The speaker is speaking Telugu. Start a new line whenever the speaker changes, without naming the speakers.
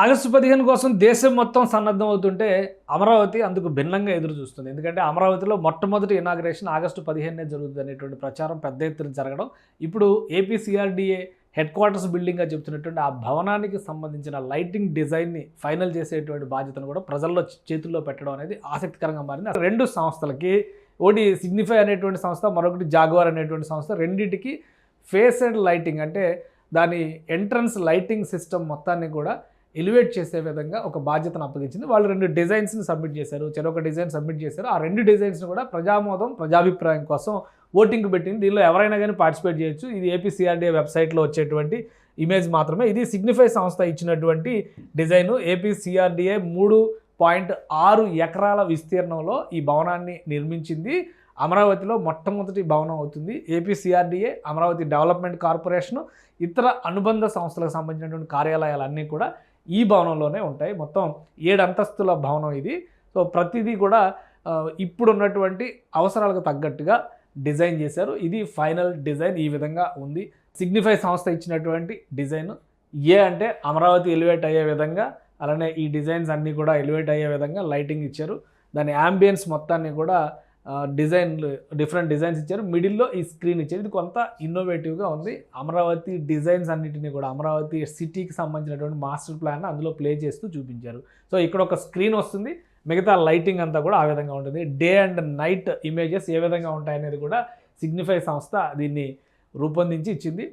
ఆగస్టు 15 కోసం దేశం మొత్తం సన్నద్ధం అవుతుంటే అమరావతి అందుకు భిన్నంగా ఎదురు చూస్తుంది. ఎందుకంటే అమరావతిలో మొట్టమొదటి ఇనాగ్రేషన్ ఆగస్టు 15నే జరుగుతుంది అనేటువంటి ప్రచారం పెద్ద ఎత్తున జరగడం. ఇప్పుడు ఏపీ సీఆర్డీఏ హెడ్ క్వార్టర్స్ బిల్డింగ్గా చెప్తున్నటువంటి ఆ భవనానికి సంబంధించిన లైటింగ్ డిజైన్ని ఫైనల్ చేసేటువంటి బాధ్యతను కూడా ప్రజల్లో చేతుల్లో పెట్టడం అనేది ఆసక్తికరంగా మారింది. రెండు సంస్థలకి, ఒకటి సిగ్నిఫై అనేటువంటి సంస్థ, మరొకటి జాగ్వార్ అనేటువంటి సంస్థ, రెండింటికి ఫేస్ అండ్ లైటింగ్ అంటే దాని ఎంట్రన్స్ లైటింగ్ సిస్టమ్ మొత్తాన్ని కూడా ఎలివేట్ చేసే విధంగా ఒక బాధ్యతను అప్పగించింది. వాళ్ళు 2 డిజైన్స్ని సబ్మిట్ చేశారు. చెరొక డిజైన్ సబ్మిట్ చేశారు. ఆ 2 డిజైన్స్ని కూడా ప్రజామోదం, ప్రజాభిప్రాయం కోసం ఓటింగ్ పెట్టింది. దీనిలో ఎవరైనా కానీ పార్టిసిపేట్ చేయొచ్చు. ఇది ఏపీ సీఆర్డీఏ వెబ్సైట్లో వచ్చేటువంటి ఇమేజ్ మాత్రమే. ఇది సిగ్నిఫై సంస్థ ఇచ్చినటువంటి డిజైను. ఏపీ సీఆర్డీఏ 3.6 ఎకరాల విస్తీర్ణంలో ఈ భవనాన్ని నిర్మించింది. అమరావతిలో మొట్టమొదటి భవనం అవుతుంది. AP CRDA, Amaravati development corporation, ఇతర అనుబంధ సంస్థలకు సంబంధించినటువంటి కార్యాలయాలన్నీ కూడా ఈ భవనంలోనే ఉంటాయి. మొత్తం 7 అంతస్తుల భవనం ఇది. సో ప్రతిదీ కూడా ఇప్పుడున్నటువంటి అవసరాలకు తగ్గట్టుగా డిజైన్ చేశారు. ఇది ఫైనల్ డిజైన్ ఈ విధంగా ఉంది. సిగ్నిఫై సంస్థ ఇచ్చినటువంటి డిజైన్ ఏ అంటే అమరావతి ఎలివేట్ అయ్యే విధంగా, అలానే ఈ డిజైన్స్ అన్నీ కూడా ఎలివేట్ అయ్యే విధంగా లైటింగ్ ఇచ్చారు. దాని యాంబియన్స్ మొత్తాన్ని కూడా డిఫరెంట్ డిజైన్స్ ఇచ్చారు. మిడిల్లో ఈ స్క్రీన్ ఇచ్చారు. ఇది కొంత ఇన్నోవేటివ్గా ఉంది. అమరావతి డిజైన్స్ అన్నిటిని కూడా అమరావతి సిటీకి సంబంధించినటువంటి మాస్టర్ ప్లాన్ అందులో ప్లే చేస్తూ చూపించారు. సో ఇక్కడ ఒక స్క్రీన్ వస్తుంది, మిగతా లైటింగ్ అంతా కూడా ఆ విధంగా ఉంటుంది. డే అండ్ నైట్ ఇమేజెస్ ఏ విధంగా ఉంటాయనేది కూడా సిగ్నిఫై సంస్థ దీన్ని రూపొందించి ఇచ్చింది.